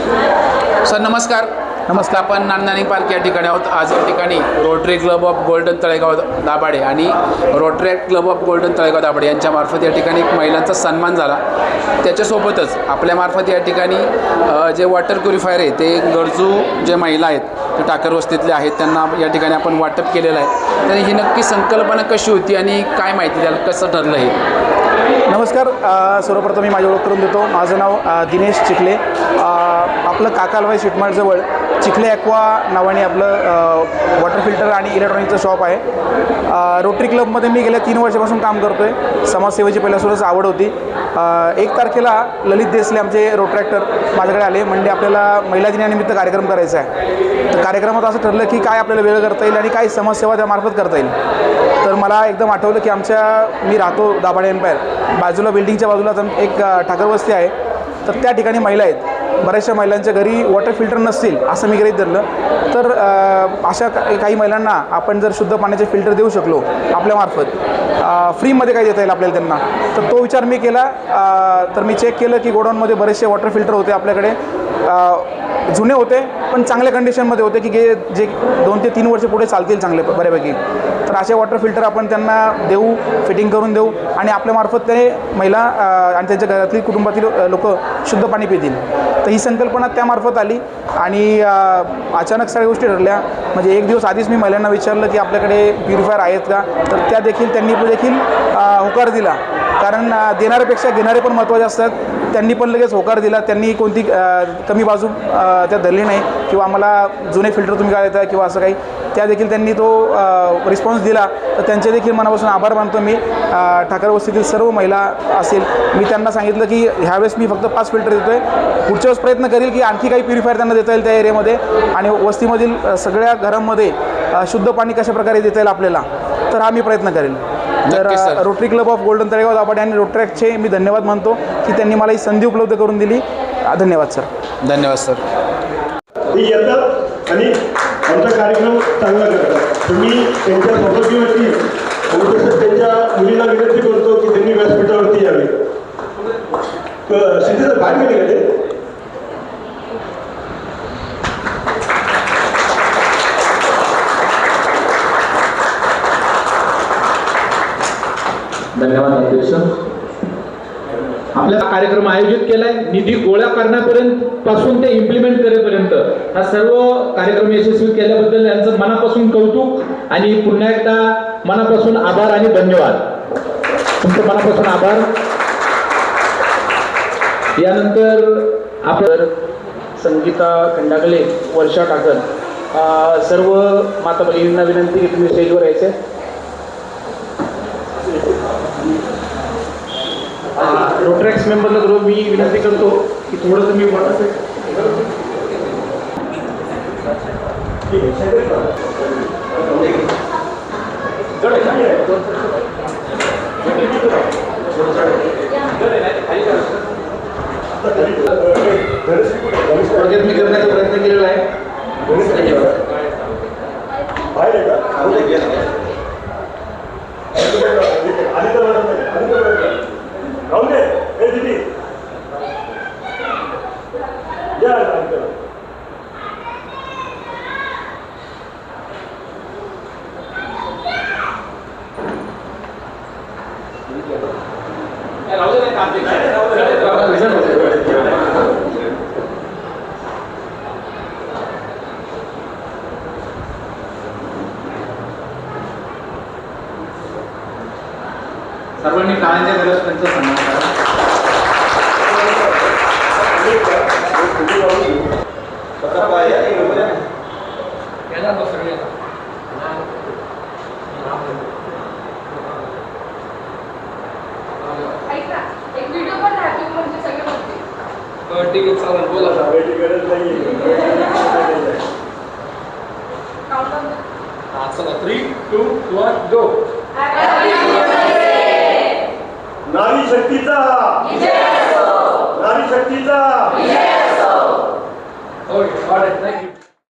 Sir नमस्कार. नमस्कार. आपण नांदणी पार्क या ठिकाणी आहोत. आज या ठिकाणी Rotary Club of Golden Talegaon Dabhade आणि Rotary Club of Golden Talegaon Dabhade यांच्यामार्फत या ठिकाणी एक महिलांचा सन्मान झाला. त्याच्यासोबतच आपल्यामार्फत या ठिकाणी जे वॉटर प्युरिफायर आहे ते गरजू जे महिला आहेत ते टाकर वस्तीतले आहेत त्यांना या ठिकाणी आपण वाटप केलेलं आहे. तर ही नक्की संकल्पना कशी होती आणि काय माहिती द्याल, कसं ठरलं हे? नमस्कार. सर्वप्रथम मी माझी ओळख करून देतो. माझं नाव दिनेश चिखले. आपलं काकालवाई शिटमाळजवळ चिखले ॲक्वा नावाने आपलं वॉटर फिल्टर आणि इलेक्ट्रॉनिकचं शॉप आहे. रोटरी क्लबमध्ये मी गेल्या 3 वर्षापासून काम करतो आहे. समाजसेवेची पहिल्यासूनच आवड होती. 1 तारखेला ललित देसले आमचे रोटरॅक्टर माझ्याकडे आले, म्हणजे आपल्याला महिला दिनानिमित्त कार्यक्रम करायचा आहे. तर कार्यक्रमात असं ठरलं की काय आपल्याला वेळ करता येईल आणि काय समाजसेवा त्यामार्फत करता येईल. तर मला एकदम आठवलं की मी राहतो दाभाडे एम्पायर, बाजूला बिल्डिंगच्या बाजूला एक ठाकरवस्ती आहे. तर त्या ठिकाणी महिला आहेत. बऱ्याचशा महिलांच्या घरी वॉटर फिल्टर नसतील असं मी गृहीत धरलं. तर अशा काही महिलांना आपण जर शुद्ध पाण्याचे फिल्टर देऊ शकलो आपल्यामार्फत, फ्रीमध्ये काय देता येईल आपल्याला त्यांना, तर तो विचार मी केला. तर मी चेक केलं की गोडाऊनमध्ये बरेचसे वॉटर फिल्टर होते आपल्याकडे. जुने होते पण चांगल्या कंडिशनमध्ये होते की जे 2 ते 3 वर्ष पुढे चालतील चांगले बऱ्यापैकी. तर असे वॉटर फिल्टर आपण त्यांना देऊ, फिटिंग करून देऊ आणि आपल्यामार्फत ते महिला आणि त्यांच्या घरातील कुटुंबातील लोक शुद्ध पाणी पितील. तर ही संकल्पना त्यामार्फत आली आणि अचानक सगळ्या गोष्टी ठरल्या. म्हणजे 1 दिवस आधीच मी महिलांना विचारलं की आपल्याकडे प्युरिफायर आहेत का, तर त्यांनी देखील होकार दिला. कारण देणाऱ्यापेक्षा घेणारे पण महत्त्वाचे असतात. त्यांनी पण लगेच होकार दिला. त्यांनी कोणती कमी बाजू त्यात धरली नाही किंवा आम्हाला जुने फिल्टर तुम्ही काय देता किंवा असं काही, देखील त्यांनी तो रिस्पॉन्स दिला. तर त्यांचे देखील मनापासून आभार मानतो मी. ठाकर वस्तीतील सर्व महिला असेल, मी त्यांना सांगितलं की ह्यावेळेस मी फक्त 5 फिल्टर देतो आहे. पुढच्या वेळेस प्रयत्न करेल की आणखी काही प्युरिफायर त्यांना देता येईल त्या एरियामध्ये आणि वस्तीमधील सगळ्या घरांमध्ये शुद्ध पाणी कशाप्रकारे देता येईल आपल्याला, तर हा मी प्रयत्न करेल. तर rotary Club of Golden Talegaon Dabhade आणि रोटरॅक्टचे मी धन्यवाद मानतो की त्यांनी मला ही संधी उपलब्ध करून दिली. धन्यवाद सर. धन्यवाद सर. येतात आणि आमचा कार्यक्रम चांगला करतात. तुम्ही त्यांच्या सौभाग्यवरती आणि तसंच त्यांच्या मुलींना विनंती करतो की त्यांनी व्यासपीठावरती यावे. सिद्धीचं बाहेर गेले का ते? धन्यवाद अध्यक्ष. आपला कार्यक्रम आयोजित केलाय. निधी गोळा करण्यापर्यंत पासून ते इम्प्लिमेंट करेपर्यंत हा सर्व कार्यक्रम यशस्वी केल्याबद्दल यांचं मनापासून कौतुक आणि पुन्हा एकदा मनापासून आभार आणि धन्यवाद. तुमचं मनापासून आभार. यानंतर आपण संगीता खंडागले, वर्षा ठाकर, सर्व माता भगिनींना विनंती की तुम्ही स्टेजवर यायचे. रोटरॅक्स मेंबरला तर मी विनंती करतो की थोडं तुम्ही मी करण्याचा प्रयत्न केलेला आहे. सर्वांनी टाळ्यांच्या गरज त्यांचा सन्मान करा. एक व्हिडिओ पण राहतो म्हणजे सगळे बघतील. ठीक आहे, चालेल. बोला. वेळची गरज नाही. चला 3, 2, 1 गो. नारी शक्तीचा विजय असो. नारी शक्तीचा विजय असो. Okay, all right, thank you.